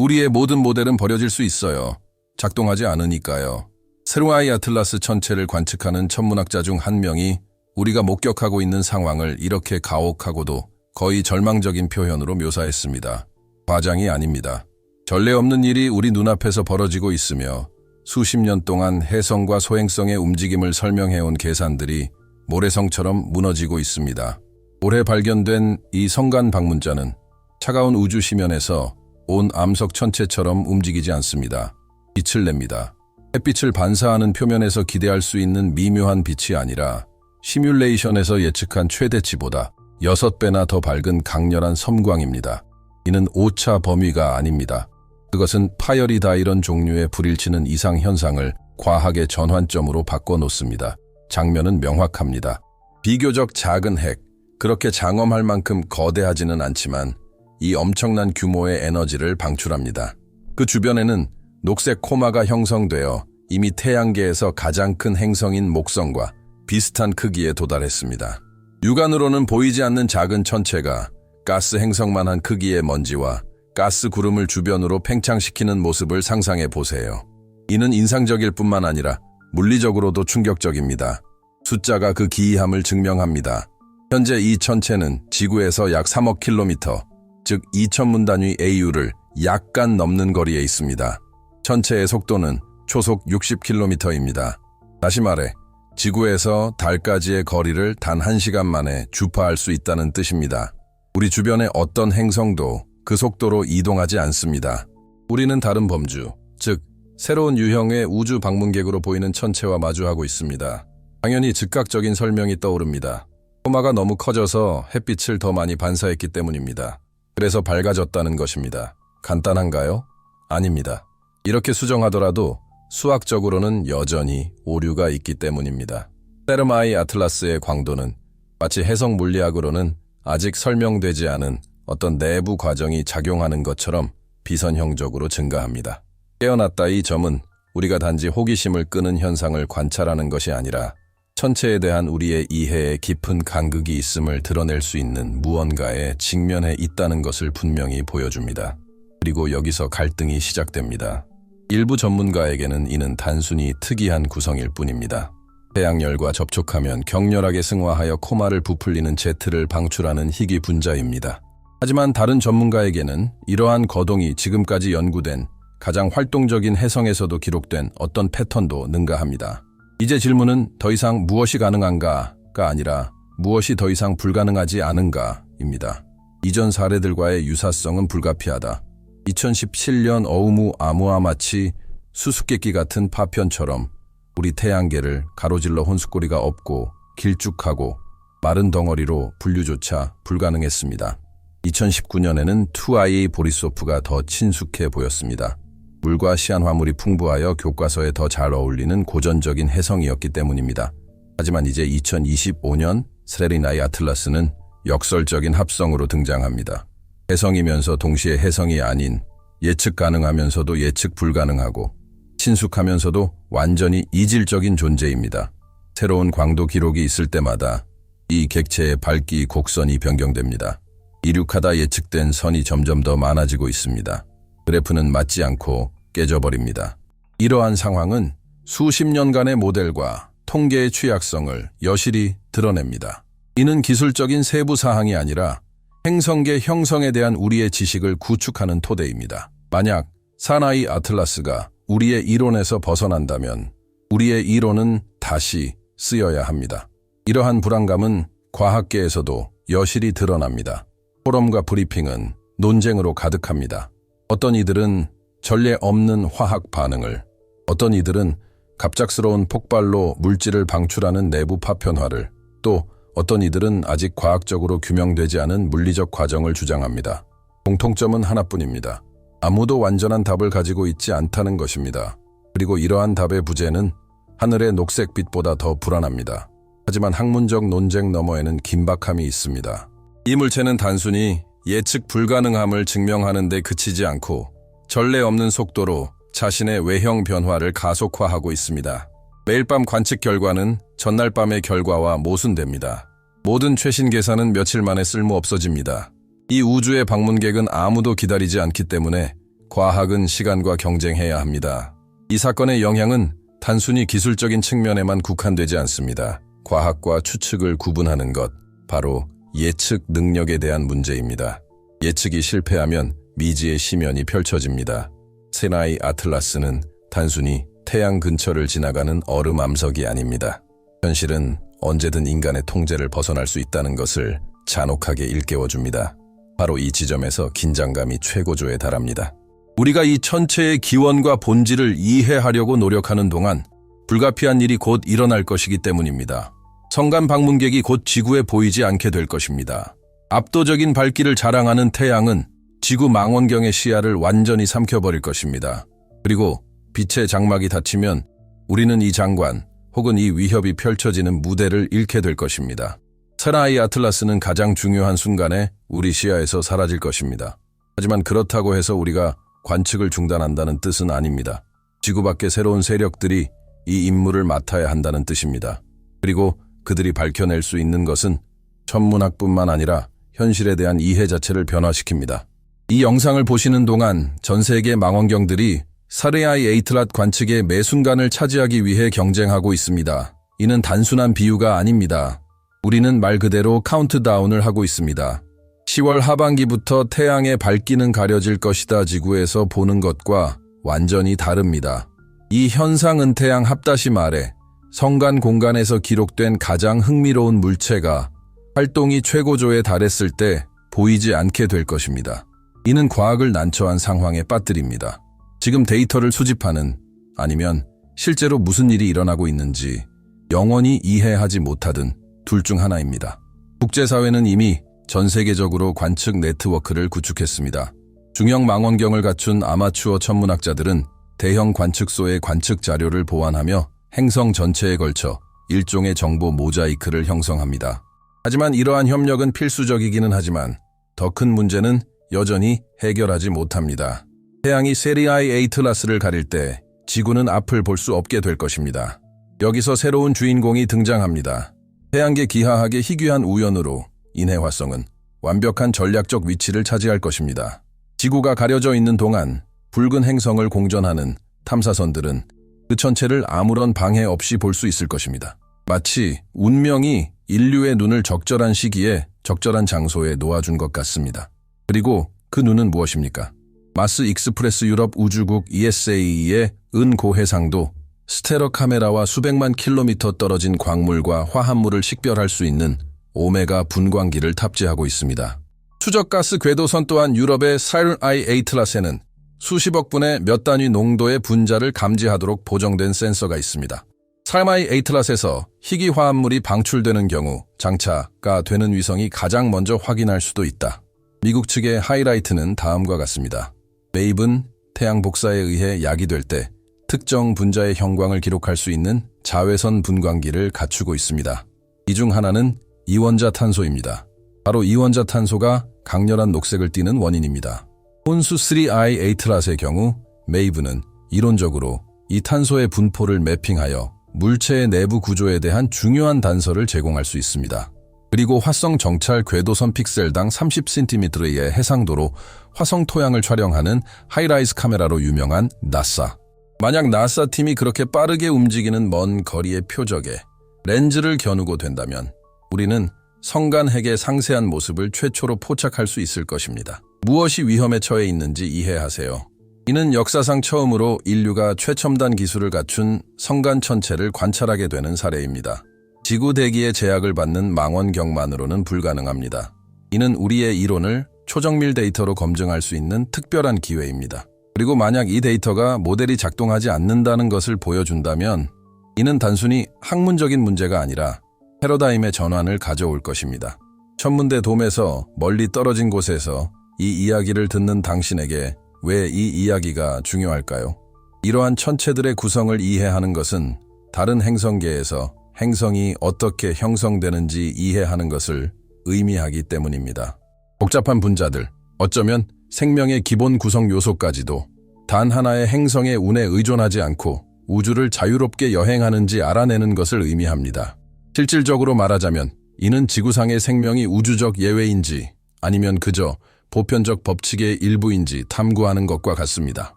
우리의 모든 모델은 버려질 수 있어요. 작동하지 않으니까요. 세로아이 아틀라스 천체를 관측하는 천문학자 중 한 명이 우리가 목격하고 있는 상황을 이렇게 가혹하고도 거의 절망적인 표현으로 묘사했습니다. 과장이 아닙니다. 전례 없는 일이 우리 눈앞에서 벌어지고 있으며 수십 년 동안 혜성과 소행성의 움직임을 설명해온 계산들이 모래성처럼 무너지고 있습니다. 올해 발견된 이 성간 방문자는 차가운 우주 심연에서 온 암석 천체처럼 움직이지 않습니다. 빛을 냅니다. 햇빛을 반사하는 표면에서 기대할 수 있는 미묘한 빛이 아니라 시뮬레이션에서 예측한 최대치보다 6배나 더 밝은 강렬한 섬광입니다. 이는 오차 범위가 아닙니다. 그것은 파열이다 이런 종류의 불일치는 이상 현상을 과학의 전환점으로 바꿔놓습니다. 장면은 명확합니다. 비교적 작은 핵, 그렇게 장엄할 만큼 거대하지는 않지만 이 엄청난 규모의 에너지를 방출합니다. 그 주변에는 녹색 코마가 형성되어 이미 태양계에서 가장 큰 행성인 목성과 비슷한 크기에 도달했습니다. 육안으로는 보이지 않는 작은 천체가 가스 행성만한 크기의 먼지와 가스 구름을 주변으로 팽창시키는 모습을 상상해 보세요. 이는 인상적일 뿐만 아니라 물리적으로도 충격적입니다. 숫자가 그 기이함을 증명합니다. 현재 이 천체는 지구에서 약 3억 킬로미터, 즉 2000문 단위 AU를 약간 넘는 거리에 있습니다. 천체의 속도는 초속 60km입니다. 다시 말해 지구에서 달까지의 거리를 단 1시간 만에 주파할 수 있다는 뜻입니다. 우리 주변의 어떤 행성도 그 속도로 이동하지 않습니다. 우리는 다른 범주, 즉 새로운 유형의 우주 방문객으로 보이는 천체와 마주하고 있습니다. 당연히 즉각적인 설명이 떠오릅니다. 코마가 너무 커져서 햇빛을 더 많이 반사했기 때문입니다. 그래서 밝아졌다는 것입니다. 간단한가요? 아닙니다. 이렇게 수정하더라도 수학적으로는 여전히 오류가 있기 때문입니다. 세르마이 아틀라스의 광도는 마치 해석 물리학으로는 아직 설명되지 않은 어떤 내부 과정이 작용하는 것처럼 비선형적으로 증가합니다. 깨어났다 이 점은 우리가 단지 호기심을 끄는 현상을 관찰하는 것이 아니라 천체에 대한 우리의 이해에 깊은 간극이 있음을 드러낼 수 있는 무언가에 직면해 있다는 것을 분명히 보여줍니다. 그리고 여기서 갈등이 시작됩니다. 일부 전문가에게는 이는 단순히 특이한 구성일 뿐입니다. 태양열과 접촉하면 격렬하게 승화하여 코마를 부풀리는 제트를 방출하는 희귀 분자입니다. 하지만 다른 전문가에게는 이러한 거동이 지금까지 연구된 가장 활동적인 해성에서도 기록된 어떤 패턴도 능가합니다. 이제 질문은 더 이상 무엇이 가능한가가 아니라 무엇이 더 이상 불가능하지 않은가입니다. 이전 사례들과의 유사성은 불가피하다. 2017년 어우무 아무아마치 수수께끼 같은 파편처럼 우리 태양계를 가로질러 혼숫고리가 없고 길쭉하고 마른 덩어리로 분류조차 불가능했습니다. 2019년에는 2IA 보리소프가 더 친숙해 보였습니다. 물과 시안화물이 풍부하여 교과서에 더 잘 어울리는 고전적인 해성이었기 때문입니다. 하지만 이제 2025년 세레나이 아틀라스는 역설적인 합성으로 등장합니다. 해성이면서 동시에 해성이 아닌, 예측 가능하면서도 예측 불가능하고 친숙하면서도 완전히 이질적인 존재입니다. 새로운 광도 기록이 있을 때마다 이 객체의 밝기 곡선이 변경됩니다. 이륙하다 예측된 선이 점점 더 많아지고 있습니다. 그래프는 맞지 않고 깨져버립니다. 이러한 상황은 수십 년간의 모델과 통계의 취약성을 여실히 드러냅니다. 이는 기술적인 세부 사항이 아니라 행성계 형성에 대한 우리의 지식을 구축하는 토대입니다. 만약 사나이 아틀라스가 우리의 이론에서 벗어난다면 우리의 이론은 다시 쓰여야 합니다. 이러한 불안감은 과학계에서도 여실히 드러납니다. 포럼과 브리핑은 논쟁으로 가득합니다. 어떤 이들은 전례 없는 화학 반응을, 어떤 이들은 갑작스러운 폭발로 물질을 방출하는 내부 파편화를, 또 어떤 이들은 아직 과학적으로 규명되지 않은 물리적 과정을 주장합니다. 공통점은 하나뿐입니다. 아무도 완전한 답을 가지고 있지 않다는 것입니다. 그리고 이러한 답의 부재는 하늘의 녹색빛보다 더 불안합니다. 하지만 학문적 논쟁 너머에는 긴박함이 있습니다. 이 물체는 단순히 예측 불가능함을 증명하는 데 그치지 않고 전례 없는 속도로 자신의 외형 변화를 가속화하고 있습니다. 매일 밤 관측 결과는 전날 밤의 결과와 모순됩니다. 모든 최신 계산은 며칠 만에 쓸모 없어집니다. 이 우주의 방문객은 아무도 기다리지 않기 때문에 과학은 시간과 경쟁해야 합니다. 이 사건의 영향은 단순히 기술적인 측면에만 국한되지 않습니다. 과학과 추측을 구분하는 것, 바로 예측 능력에 대한 문제입니다. 예측이 실패하면 미지의 심연이 펼쳐집니다. 세라이 아틀라스는 단순히 태양 근처를 지나가는 얼음 암석이 아닙니다. 현실은 언제든 인간의 통제를 벗어날 수 있다는 것을 잔혹하게 일깨워줍니다. 바로 이 지점에서 긴장감이 최고조에 달합니다. 우리가 이 천체의 기원과 본질을 이해하려고 노력하는 동안 불가피한 일이 곧 일어날 것이기 때문입니다. 성간 방문객이 곧 지구에 보이지 않게 될 것입니다. 압도적인 밝기를 자랑하는 태양은 지구 망원경의 시야를 완전히 삼켜버릴 것입니다. 그리고 빛의 장막이 닫히면 우리는 이 장관 혹은 이 위협이 펼쳐지는 무대를 잃게 될 것입니다. 세라이 아틀라스는 가장 중요한 순간에 우리 시야에서 사라질 것입니다. 하지만 그렇다고 해서 우리가 관측을 중단한다는 뜻은 아닙니다. 지구 밖의 새로운 세력들이 이 임무를 맡아야 한다는 뜻입니다. 그리고 그들이 밝혀낼 수 있는 것은 천문학뿐만 아니라 현실에 대한 이해 자체를 변화시킵니다. 이 영상을 보시는 동안 전 세계 망원경들이 세라이 에이틀랏 관측의 매 순간을 차지하기 위해 경쟁하고 있습니다. 이는 단순한 비유가 아닙니다. 우리는 말 그대로 카운트다운을 하고 있습니다. 10월 하반기부터 태양의 밝기는 가려질 것이다 지구에서 보는 것과 완전히 다릅니다. 이 현상은 태양 합다시 말해 성간 공간에서 기록된 가장 흥미로운 물체가 활동이 최고조에 달했을 때 보이지 않게 될 것입니다. 이는 과학을 난처한 상황에 빠뜨립니다. 지금 데이터를 수집하는 아니면 실제로 무슨 일이 일어나고 있는지 영원히 이해하지 못하든 둘 중 하나입니다. 국제사회는 이미 전 세계적으로 관측 네트워크를 구축했습니다. 중형 망원경을 갖춘 아마추어 천문학자들은 대형 관측소의 관측 자료를 보완하며 행성 전체에 걸쳐 일종의 정보 모자이크를 형성합니다. 하지만 이러한 협력은 필수적이기는 하지만 더 큰 문제는 여전히 해결하지 못합니다. 태양이 세라이 에이틀라스를 가릴 때 지구는 앞을 볼 수 없게 될 것입니다. 여기서 새로운 주인공이 등장합니다. 태양계 기하학의 희귀한 우연으로 인해 화성은 완벽한 전략적 위치를 차지할 것입니다. 지구가 가려져 있는 동안 붉은 행성을 공전하는 탐사선들은 그 전체를 아무런 방해 없이 볼 수 있을 것입니다. 마치 운명이 인류의 눈을 적절한 시기에 적절한 장소에 놓아준 것 같습니다. 그리고 그 눈은 무엇입니까? 마스 익스프레스 유럽 우주국 ESA의 은고해상도 스테러 카메라와 수백만 킬로미터 떨어진 광물과 화합물을 식별할 수 있는 오메가 분광기를 탑재하고 있습니다. 추적가스 궤도선 또한 유럽의 세라이 에이틀라스에는 수십억 분의 몇 단위 농도의 분자를 감지하도록 보정된 센서가 있습니다. 세라이 에이틀라스에서 희귀 화합물이 방출되는 경우 장차가 되는 위성이 가장 먼저 확인할 수도 있다. 미국 측의 하이라이트는 다음과 같습니다. 메이븐 태양 복사에 의해 야기될 때 특정 분자의 형광을 기록할 수 있는 자외선 분광기를 갖추고 있습니다. 이 중 하나는 이원자 탄소입니다. 바로 이원자 탄소가 강렬한 녹색을 띠는 원인입니다. 혼수 3I 에이틀랏의 경우 메이븐은 이론적으로 이 탄소의 분포를 매핑하여 물체의 내부 구조에 대한 중요한 단서를 제공할 수 있습니다. 그리고 화성 정찰 궤도선 픽셀당 30cm의 해상도로 화성 토양을 촬영하는 하이라이즈 카메라로 유명한 나사. 만약 나사 팀이 그렇게 빠르게 움직이는 먼 거리의 표적에 렌즈를 겨누고 된다면 우리는 성간 핵의 상세한 모습을 최초로 포착할 수 있을 것입니다. 무엇이 위험에 처해 있는지 이해하세요. 이는 역사상 처음으로 인류가 최첨단 기술을 갖춘 성간 천체를 관찰하게 되는 사례입니다. 지구 대기의 제약을 받는 망원경만으로는 불가능합니다. 이는 우리의 이론을 초정밀 데이터로 검증할 수 있는 특별한 기회입니다. 그리고 만약 이 데이터가 모델이 작동하지 않는다는 것을 보여준다면 이는 단순히 학문적인 문제가 아니라 패러다임의 전환을 가져올 것입니다. 천문대 돔에서 멀리 떨어진 곳에서 이 이야기를 듣는 당신에게 왜 이 이야기가 중요할까요? 이러한 천체들의 구성을 이해하는 것은 다른 행성계에서 행성이 어떻게 형성되는지 이해하는 것을 의미하기 때문입니다. 복잡한 분자들, 어쩌면 생명의 기본 구성 요소까지도 단 하나의 행성의 운에 의존하지 않고 우주를 자유롭게 여행하는지 알아내는 것을 의미합니다. 실질적으로 말하자면 이는 지구상의 생명이 우주적 예외인지 아니면 그저 보편적 법칙의 일부인지 탐구하는 것과 같습니다.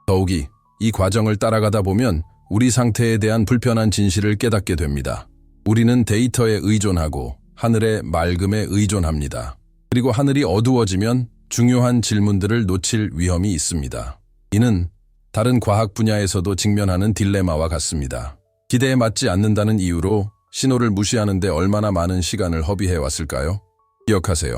더욱이 이 과정을 따라가다 보면 우리 상태에 대한 불편한 진실을 깨닫게 됩니다. 우리는 데이터에 의존하고 하늘의 맑음에 의존합니다. 그리고 하늘이 어두워지면 중요한 질문들을 놓칠 위험이 있습니다. 이는 다른 과학 분야에서도 직면하는 딜레마와 같습니다. 기대에 맞지 않는다는 이유로 신호를 무시하는 데 얼마나 많은 시간을 허비해왔을까요? 기억하세요.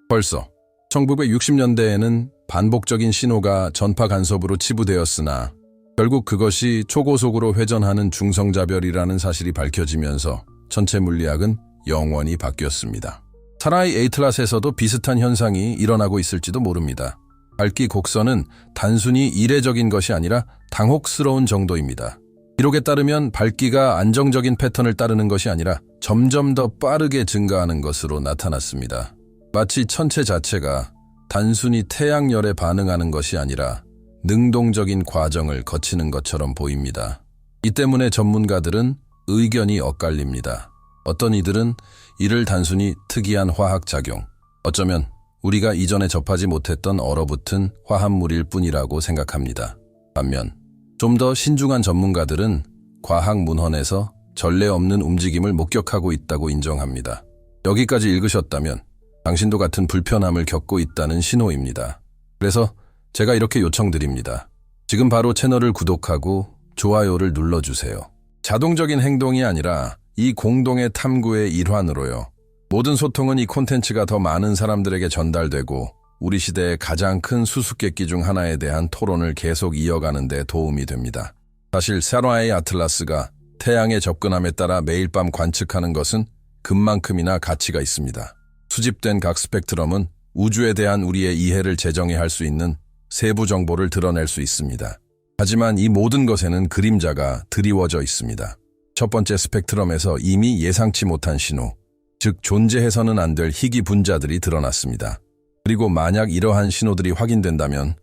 벌써 1960년대에는 반복적인 신호가 전파 간섭으로 치부되었으나 결국 그것이 초고속으로 회전하는 중성자별이라는 사실이 밝혀지면서 전체 물리학은 영원히 바뀌었습니다. 사라이 에이틀라스에서도 비슷한 현상이 일어나고 있을지도 모릅니다. 밝기 곡선은 단순히 이례적인 것이 아니라 당혹스러운 정도입니다. 기록에 따르면 밝기가 안정적인 패턴을 따르는 것이 아니라 점점 더 빠르게 증가하는 것으로 나타났습니다. 마치 천체 자체가 단순히 태양열에 반응하는 것이 아니라 능동적인 과정을 거치는 것처럼 보입니다. 이 때문에 전문가들은 의견이 엇갈립니다. 어떤 이들은 이를 단순히 특이한 화학작용, 어쩌면 우리가 이전에 접하지 못했던 얼어붙은 화합물일 뿐이라고 생각합니다. 반면 좀 더 신중한 전문가들은 과학 문헌에서 전례 없는 움직임을 목격하고 있다고 인정합니다. 여기까지 읽으셨다면 당신도 같은 불편함을 겪고 있다는 신호입니다. 그래서 제가 이렇게 요청드립니다. 지금 바로 채널을 구독하고 좋아요를 눌러주세요. 자동적인 행동이 아니라 이 공동의 탐구의 일환으로요. 모든 소통은 이 콘텐츠가 더 많은 사람들에게 전달되고 우리 시대의 가장 큰 수수께끼 중 하나에 대한 토론을 계속 이어가는 데 도움이 됩니다. 사실 사라이 아틀라스가 태양에 접근함에 따라 매일 밤 관측하는 것은 금만큼이나 가치가 있습니다. 수집된 각 스펙트럼은 우주에 대한 우리의 이해를 재정의할 수 있는 세부 정보를 드러낼 수 있습니다. 하지만 이 모든 것에는 그림자가 드리워져 있습니다. 첫 번째 스펙트럼에서 이미 예상치 못한 신호, 즉 존재해서는 안 될 희귀 분자들이 드러났습니다. 그리고 만약 이러한 신호들이 확인된다면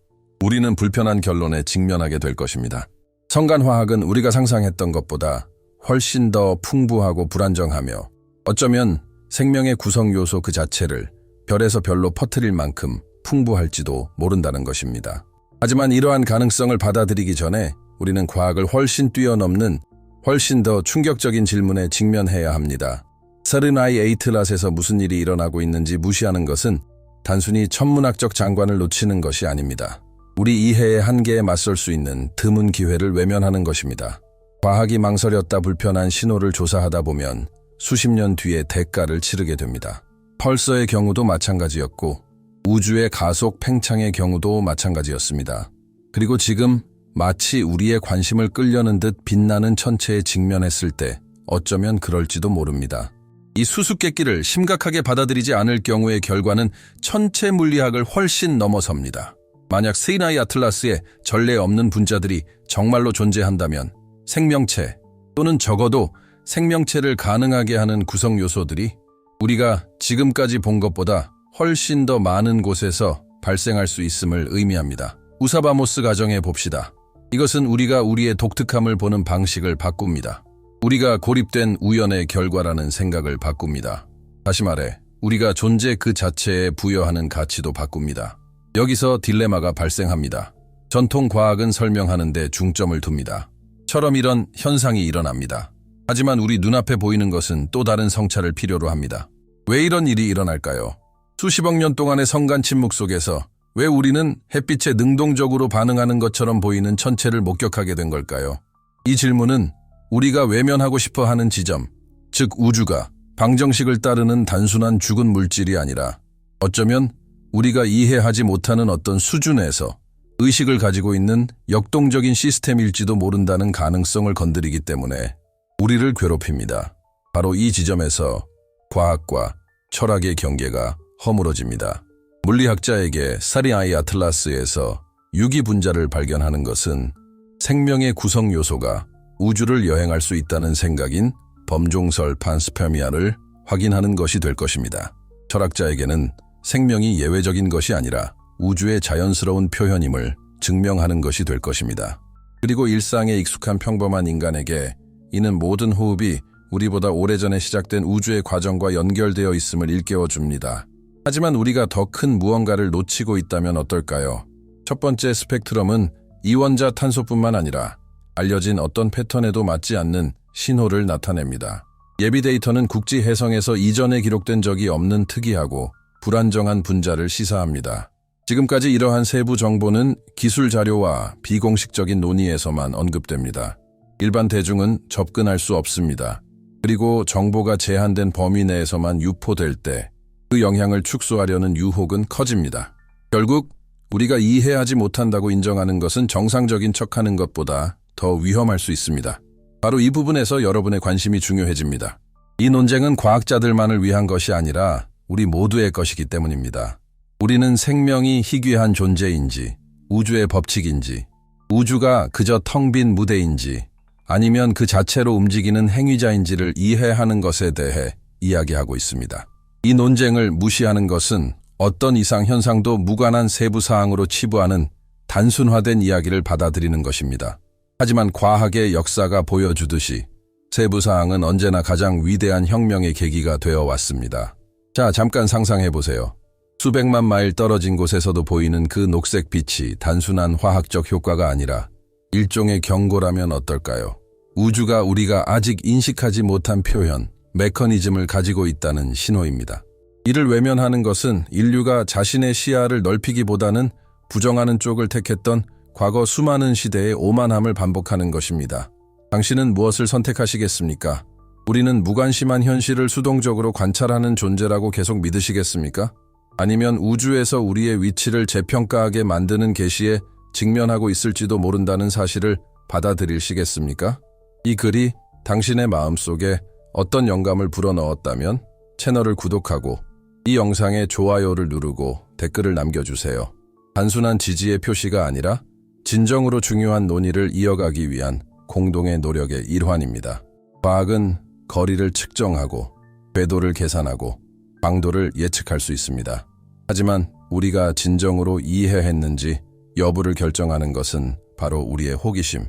우리는 불편한 결론에 직면하게 될 것입니다. 성간화학은 우리가 상상했던 것보다 훨씬 더 풍부하고 불안정하며 어쩌면 생명의 구성 요소 그 자체를 별에서 별로 퍼뜨릴 만큼 풍부할지도 모른다는 것입니다. 하지만 이러한 가능성을 받아들이기 전에 우리는 과학을 훨씬 뛰어넘는 훨씬 더 충격적인 질문에 직면해야 합니다. 사라이 에이틀라스에서 무슨 일이 일어나고 있는지 무시하는 것은 단순히 천문학적 장관을 놓치는 것이 아닙니다. 우리 이해의 한계에 맞설 수 있는 드문 기회를 외면하는 것입니다. 과학이 망설였다 불편한 신호를 조사하다 보면 수십 년 뒤에 대가를 치르게 됩니다. 펄서의 경우도 마찬가지였고 우주의 가속 팽창의 경우도 마찬가지였습니다. 그리고 지금 마치 우리의 관심을 끌려는 듯 빛나는 천체에 직면했을 때 어쩌면 그럴지도 모릅니다. 이 수수께끼를 심각하게 받아들이지 않을 경우의 결과는 천체 물리학을 훨씬 넘어섭니다. 만약 사라이 아틀라스에 전례 없는 분자들이 정말로 존재한다면 생명체 또는 적어도 생명체를 가능하게 하는 구성 요소들이 우리가 지금까지 본 것보다 훨씬 더 많은 곳에서 발생할 수 있음을 의미합니다. 우사바모스 가정에 봅시다. 이것은 우리가 우리의 독특함을 보는 방식을 바꿉니다. 우리가 고립된 우연의 결과라는 생각을 바꿉니다. 다시 말해 우리가 존재 그 자체에 부여하는 가치도 바꿉니다. 여기서 딜레마가 발생합니다. 전통 과학은 설명하는 데 중점을 둡니다. 처럼 이런 현상이 일어납니다. 하지만 우리 눈앞에 보이는 것은 또 다른 성찰을 필요로 합니다. 왜 이런 일이 일어날까요? 수십억 년 동안의 성간 침묵 속에서 왜 우리는 햇빛에 능동적으로 반응하는 것처럼 보이는 천체를 목격하게 된 걸까요? 이 질문은 우리가 외면하고 싶어 하는 지점, 즉 우주가 방정식을 따르는 단순한 죽은 물질이 아니라 어쩌면 우리가 이해하지 못하는 어떤 수준에서 의식을 가지고 있는 역동적인 시스템일지도 모른다는 가능성을 건드리기 때문에 우리를 괴롭힙니다. 바로 이 지점에서 과학과 철학의 경계가 허물어집니다. 물리학자에게 사라이 아틀라스에서 유기분자를 발견하는 것은 생명의 구성 요소가 우주를 여행할 수 있다는 생각인 범종설 판스페미아를 확인하는 것이 될 것입니다. 철학자에게는 생명이 예외적인 것이 아니라 우주의 자연스러운 표현임을 증명하는 것이 될 것입니다. 그리고 일상에 익숙한 평범한 인간에게 이는 모든 호흡이 우리보다 오래전에 시작된 우주의 과정과 연결되어 있음을 일깨워 줍니다. 하지만 우리가 더 큰 무언가를 놓치고 있다면 어떨까요? 첫 번째 스펙트럼은 이원자 탄소뿐만 아니라 알려진 어떤 패턴에도 맞지 않는 신호를 나타냅니다. 예비 데이터는 국지 해성에서 이전에 기록된 적이 없는 특이하고 불안정한 분자를 시사합니다. 지금까지 이러한 세부 정보는 기술 자료와 비공식적인 논의에서만 언급됩니다. 일반 대중은 접근할 수 없습니다. 그리고 정보가 제한된 범위 내에서만 유포될 때 그 영향을 축소하려는 유혹은 커집니다. 결국 우리가 이해하지 못한다고 인정하는 것은 정상적인 척하는 것보다 더 위험할 수 있습니다. 바로 이 부분에서 여러분의 관심이 중요해집니다. 이 논쟁은 과학자들만을 위한 것이 아니라 우리 모두의 것이기 때문입니다. 우리는 생명이 희귀한 존재인지, 우주의 법칙인지, 우주가 그저 텅 빈 무대인지, 아니면 그 자체로 움직이는 행위자인지를 이해하는 것에 대해 이야기하고 있습니다. 이 논쟁을 무시하는 것은 어떤 이상 현상도 무관한 세부 사항으로 치부하는 단순화된 이야기를 받아들이는 것입니다. 하지만 과학의 역사가 보여주듯이 세부 사항은 언제나 가장 위대한 혁명의 계기가 되어 왔습니다. 자, 잠깐 상상해 보세요. 수백만 마일 떨어진 곳에서도 보이는 그 녹색 빛이 단순한 화학적 효과가 아니라 일종의 경고라면 어떨까요? 우주가 우리가 아직 인식하지 못한 표현, 메커니즘을 가지고 있다는 신호입니다. 이를 외면하는 것은 인류가 자신의 시야를 넓히기보다는 부정하는 쪽을 택했던 과거 수많은 시대의 오만함을 반복하는 것입니다. 당신은 무엇을 선택하시겠습니까? 우리는 무관심한 현실을 수동적으로 관찰하는 존재라고 계속 믿으시겠습니까? 아니면 우주에서 우리의 위치를 재평가하게 만드는 계시에 직면하고 있을지도 모른다는 사실을 받아들이시겠습니까? 이 글이 당신의 마음속에 어떤 영감을 불어넣었다면 채널을 구독하고 이 영상에 좋아요를 누르고 댓글을 남겨주세요. 단순한 지지의 표시가 아니라 진정으로 중요한 논의를 이어가기 위한 공동의 노력의 일환입니다. 과학은 거리를 측정하고 궤도를 계산하고 방도를 예측할 수 있습니다. 하지만 우리가 진정으로 이해했는지 여부를 결정하는 것은 바로 우리의 호기심,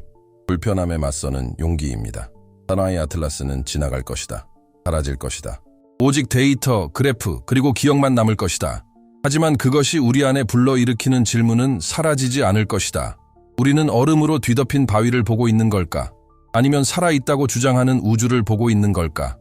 불편함에 맞서는 용기입니다. 사나이 아틀라스는 지나갈 것이다. 사라질 것이다. 오직 데이터, 그래프, 그리고 기억만 남을 것이다. 하지만 그것이 우리 안에 불러일으키는 질문은 사라지지 않을 것이다. 우리는 얼음으로 뒤덮인 바위를 보고 있는 걸까? 아니면 살아있다고 주장하는 우주를 보고 있는 걸까?